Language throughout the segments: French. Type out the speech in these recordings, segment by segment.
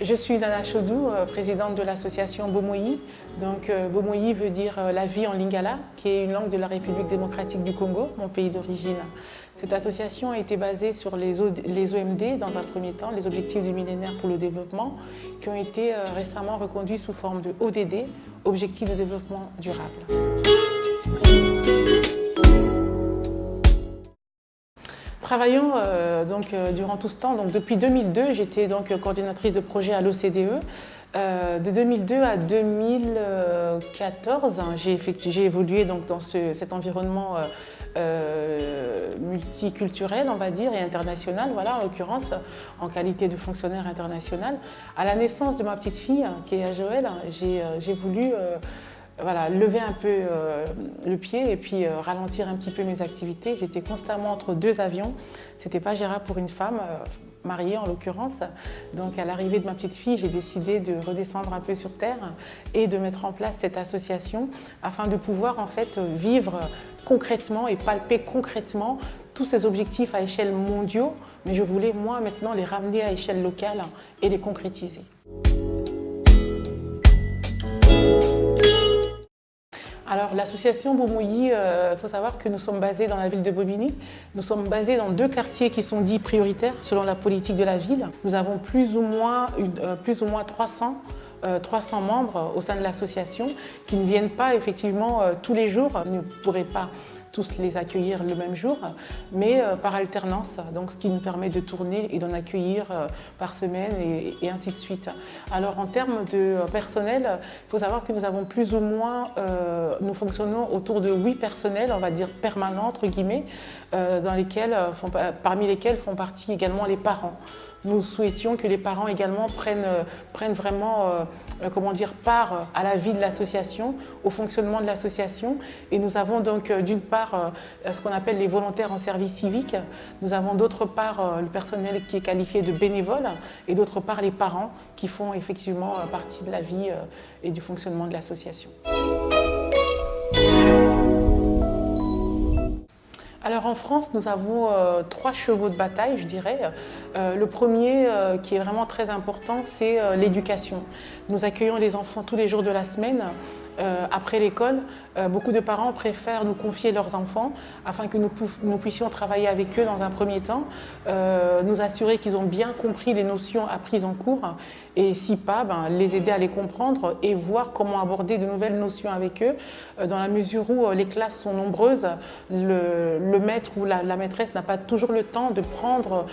Je suis Nana Chodou, présidente de l'association Bomoyi. Donc Bomoyi veut dire la vie en lingala, qui est une langue de la République démocratique du Congo, mon pays d'origine. Cette association a été basée sur les OMD dans un premier temps, les objectifs du millénaire pour le développement, qui ont été récemment reconduits sous forme de ODD, Objectifs de développement durable. Travaillant durant tout ce temps, donc depuis 2002, j'étais coordinatrice de projet à l'OCDE. De 2002 à 2014, j'ai évolué dans cet environnement multiculturel, on va dire, et international, voilà, en l'occurrence, en qualité de fonctionnaire international. À la naissance de ma petite fille, qui est Joël, j'ai voulu lever un peu le pied et puis ralentir un petit peu mes activités. J'étais constamment entre deux avions. C'était pas gérable pour une femme, mariée en l'occurrence. Donc à l'arrivée de ma petite fille, j'ai décidé de redescendre un peu sur terre et de mettre en place cette association afin de pouvoir en fait vivre concrètement et palper concrètement tous ces objectifs à échelle mondiale. Mais je voulais moi maintenant les ramener à échelle locale et les concrétiser. Alors l'association Bomoyi, il faut savoir que nous sommes basés dans la ville de Bobigny. Nous sommes basés dans deux quartiers qui sont dits prioritaires selon la politique de la ville. Nous avons plus ou moins 300 membres au sein de l'association qui ne viennent pas effectivement tous les jours. Vous ne pourrez pas tous les accueillir le même jour, mais par alternance, donc ce qui nous permet de tourner et d'en accueillir par semaine et ainsi de suite. Alors en termes de personnel, il faut savoir que nous avons plus ou moins, nous fonctionnons autour de 8 personnels, on va dire permanents entre guillemets, parmi lesquels font partie également les parents. Nous souhaitions que les parents également prennent vraiment part à la vie de l'association, au fonctionnement de l'association. Et nous avons donc d'une part ce qu'on appelle les volontaires en service civique. Nous avons d'autre part le personnel qui est qualifié de bénévole et d'autre part les parents qui font effectivement partie de la vie et du fonctionnement de l'association. Alors en France, nous avons 3 chevaux de bataille, je dirais. Le premier, qui est vraiment très important, c'est l'éducation. Nous accueillons les enfants tous les jours de la semaine. Après l'école, beaucoup de parents préfèrent nous confier leurs enfants afin que nous puissions travailler avec eux dans un premier temps, nous assurer qu'ils ont bien compris les notions apprises en cours et si pas, les aider à les comprendre et voir comment aborder de nouvelles notions avec eux. Dans la mesure où les classes sont nombreuses, le maître ou la maîtresse n'a pas toujours le temps de prendre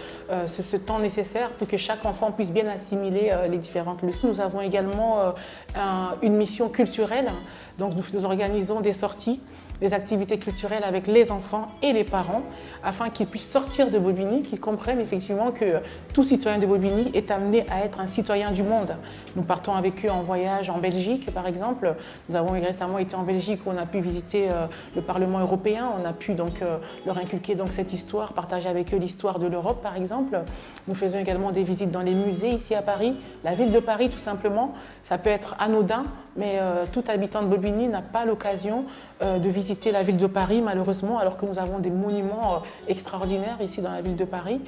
ce temps nécessaire pour que chaque enfant puisse bien assimiler les différentes leçons. Nous avons également une mission culturelle. Donc nous organisons des sorties, des activités culturelles avec les enfants et les parents afin qu'ils puissent sortir de Bobigny, qu'ils comprennent effectivement que tout citoyen de Bobigny est amené à être un citoyen du monde. Nous partons avec eux en voyage en Belgique par exemple. Nous avons récemment été en Belgique où on a pu visiter le Parlement européen. On a pu donc leur inculquer donc cette histoire, partager avec eux l'histoire de l'Europe par exemple. Nous faisons également des visites dans les musées ici à Paris, la ville de Paris tout simplement. Ça peut être anodin, mais tout habitant de Bobigny n'a pas l'occasion de visiter la ville de Paris malheureusement, alors que nous avons des monuments extraordinaires ici dans la ville de Paris.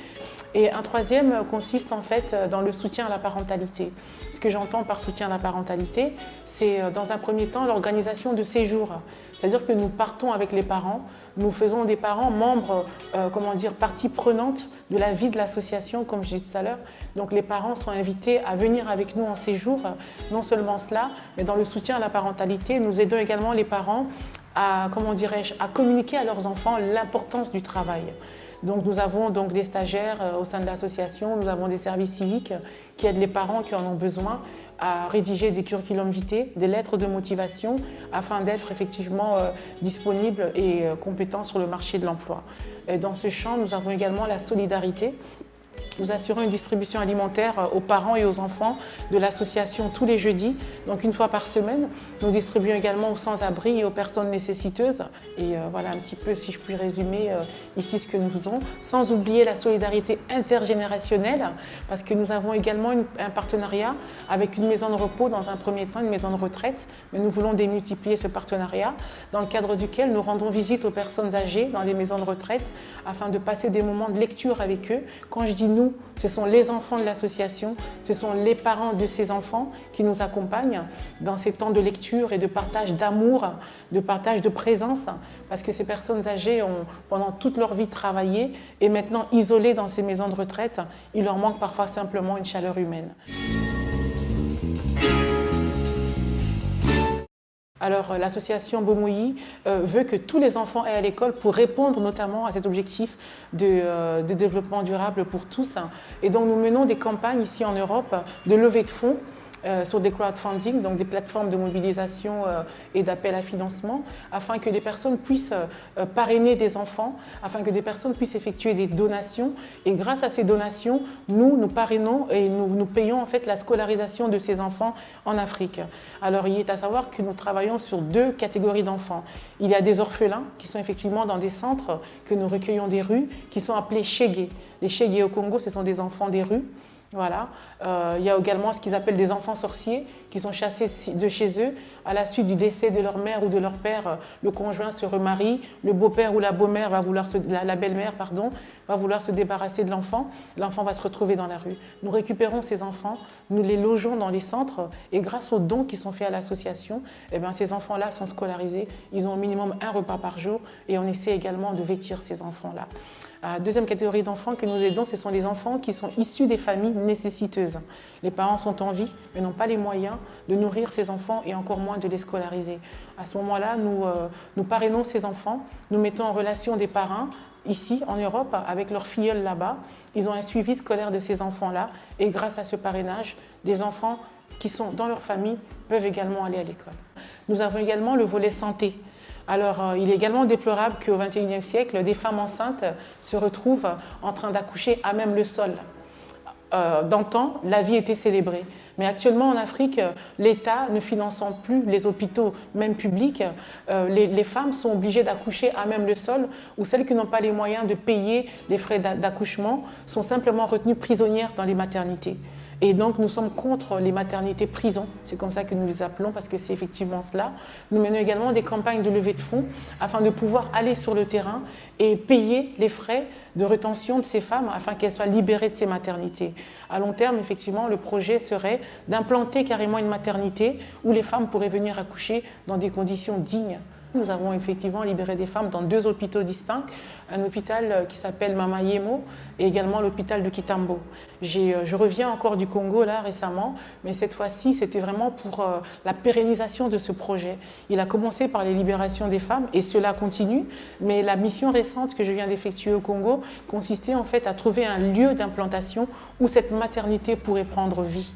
Et un troisième consiste en fait dans le soutien à la parentalité. Ce que j'entends par soutien à la parentalité, c'est dans un premier temps l'organisation de séjours. C'est-à-dire que nous partons avec les parents, nous faisons des parents membres, partie prenante de la vie de l'association, comme je disais tout à l'heure. Donc les parents sont invités à venir avec nous en séjour. Non seulement cela, mais dans le soutien à la parentalité, nous aidons également les parents à communiquer à leurs enfants l'importance du travail. Donc nous avons donc des stagiaires au sein de l'association, nous avons des services civiques qui aident les parents qui en ont besoin à rédiger des curriculum vitae, des lettres de motivation afin d'être effectivement disponibles et compétents sur le marché de l'emploi. Dans ce champ, nous avons également la solidarité. Nous assurons une distribution alimentaire aux parents et aux enfants de l'association tous les jeudis, donc une fois par semaine. Nous distribuons également aux sans-abri et aux personnes nécessiteuses. Et voilà un petit peu, si je puis résumer ici ce que nous faisons, sans oublier la solidarité intergénérationnelle, parce que nous avons également un partenariat avec une maison de repos dans un premier temps, une maison de retraite, mais nous voulons démultiplier ce partenariat, dans le cadre duquel nous rendons visite aux personnes âgées dans les maisons de retraite, afin de passer des moments de lecture avec eux. Quand je dis nous, nous, ce sont les enfants de l'association, ce sont les parents de ces enfants qui nous accompagnent dans ces temps de lecture et de partage d'amour, de partage de présence, parce que ces personnes âgées ont pendant toute leur vie travaillé et maintenant isolées dans ces maisons de retraite, il leur manque parfois simplement une chaleur humaine. Alors l'association Bomouyi veut que tous les enfants aillent à l'école pour répondre notamment à cet objectif de développement durable pour tous. Et donc nous menons des campagnes ici en Europe de levée de fonds sur des crowdfunding, donc des plateformes de mobilisation et d'appel à financement, afin que les personnes puissent parrainer des enfants, afin que des personnes puissent effectuer des donations. Et grâce à ces donations, nous parrainons et nous payons en fait la scolarisation de ces enfants en Afrique. Alors il est à savoir que nous travaillons sur 2 catégories d'enfants. Il y a des orphelins qui sont effectivement dans des centres que nous recueillons des rues, qui sont appelés Shege. Les Shege au Congo, ce sont des enfants des rues. Voilà. Il y a également ce qu'ils appellent des enfants sorciers qui sont chassés de chez eux. À la suite du décès de leur mère ou de leur père, le conjoint se remarie, le beau-père ou la beau-mère va vouloir la belle-mère va vouloir se débarrasser de l'enfant. L'enfant va se retrouver dans la rue. Nous récupérons ces enfants, nous les logeons dans les centres et grâce aux dons qui sont faits à l'association, eh bien, ces enfants-là sont scolarisés. Ils ont au minimum un repas par jour et on essaie également de vêtir ces enfants-là. La deuxième catégorie d'enfants que nous aidons, ce sont les enfants qui sont issus des familles nécessiteuses. Les parents sont en vie, mais n'ont pas les moyens de nourrir ces enfants et encore moins de les scolariser. À ce moment-là, nous parrainons ces enfants, nous mettons en relation des parrains ici en Europe avec leurs filleuls là-bas. Ils ont un suivi scolaire de ces enfants-là et grâce à ce parrainage, des enfants qui sont dans leur famille peuvent également aller à l'école. Nous avons également le volet santé. Alors, il est également déplorable qu'au XXIe siècle, des femmes enceintes se retrouvent en train d'accoucher à même le sol. D'antan, la vie était célébrée. Mais actuellement, en Afrique, l'État ne finançant plus les hôpitaux, même publics, les femmes sont obligées d'accoucher à même le sol, ou celles qui n'ont pas les moyens de payer les frais d'accouchement sont simplement retenues prisonnières dans les maternités. Et donc, nous sommes contre les maternités prisons, c'est comme ça que nous les appelons, parce que c'est effectivement cela. Nous menons également des campagnes de levée de fonds afin de pouvoir aller sur le terrain et payer les frais de rétention de ces femmes afin qu'elles soient libérées de ces maternités. À long terme, effectivement, le projet serait d'implanter carrément une maternité où les femmes pourraient venir accoucher dans des conditions dignes. Nous avons effectivement libéré des femmes dans 2 hôpitaux distincts, un hôpital qui s'appelle Mama Yemo et également l'hôpital de Kitambo. Je reviens encore du Congo là récemment, mais cette fois-ci c'était vraiment pour la pérennisation de ce projet. Il a commencé par les libérations des femmes et cela continue, mais la mission récente que je viens d'effectuer au Congo consistait en fait à trouver un lieu d'implantation où cette maternité pourrait prendre vie.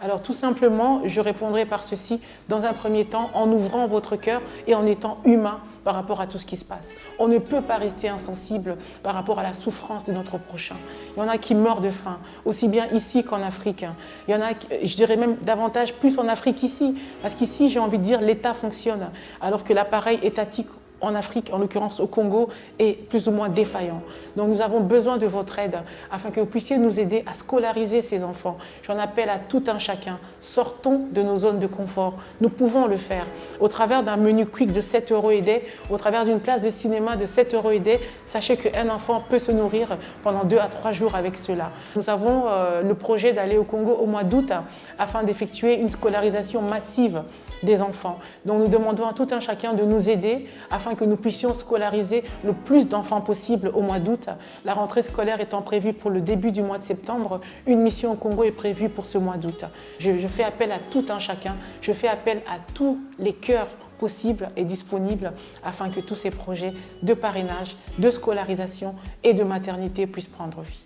Alors tout simplement, je répondrai par ceci, dans un premier temps, en ouvrant votre cœur et en étant humain par rapport à tout ce qui se passe. On ne peut pas rester insensible par rapport à la souffrance de notre prochain. Il y en a qui meurent de faim, aussi bien ici qu'en Afrique. Il y en a, je dirais même davantage plus en Afrique ici, parce qu'ici, j'ai envie de dire, l'État fonctionne, alors que l'appareil étatique en Afrique, en l'occurrence au Congo, est plus ou moins défaillant. Donc nous avons besoin de votre aide afin que vous puissiez nous aider à scolariser ces enfants. J'en appelle à tout un chacun. Sortons de nos zones de confort. Nous pouvons le faire. Au travers d'un menu quick de 7 € aidés, au travers d'une place de cinéma de 7 € aidés, sachez qu'un enfant peut se nourrir pendant 2 à 3 jours avec cela. Nous avons le projet d'aller au Congo au mois d'août afin d'effectuer une scolarisation massive des enfants. Donc nous demandons à tout un chacun de nous aider afin que nous puissions scolariser le plus d'enfants possible au mois d'août. La rentrée scolaire étant prévue pour le début du mois de septembre, une mission au Congo est prévue pour ce mois d'août. Je fais appel à tout un chacun, je fais appel à tous les cœurs possibles et disponibles afin que tous ces projets de parrainage, de scolarisation et de maternité puissent prendre vie.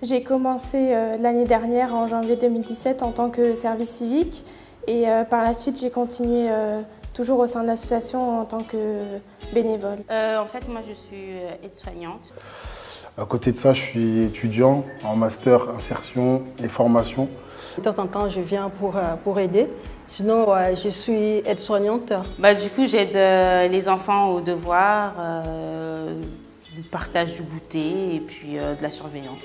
J'ai commencé l'année dernière, en janvier 2017, en tant que service civique et par la suite j'ai continué toujours au sein de l'association en tant que bénévole. En fait, moi je suis aide-soignante. À côté de ça, je suis étudiant en master insertion et formation. De temps en temps, je viens pour aider. Sinon, je suis aide-soignante. Du coup, j'aide les enfants aux devoirs, du partage du goûter et puis de la surveillance.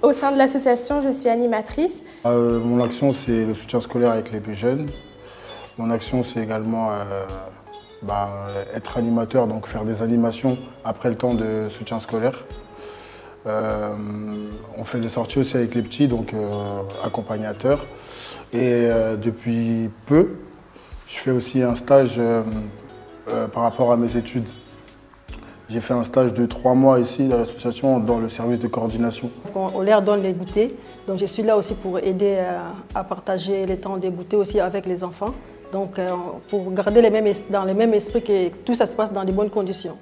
Au sein de l'association, je suis animatrice. Mon action, c'est le soutien scolaire avec les plus jeunes. Mon action, c'est également être animateur, donc faire des animations après le temps de soutien scolaire. On fait des sorties aussi avec les petits, donc accompagnateurs. Et depuis peu, je fais aussi un stage par rapport à mes études. J'ai fait un stage de 3 mois ici à l'association dans le service de coordination. On leur donne les goûters, donc je suis là aussi pour aider à partager les temps des goûters aussi avec les enfants. Donc pour garder dans le même esprit que tout ça se passe dans de bonnes conditions.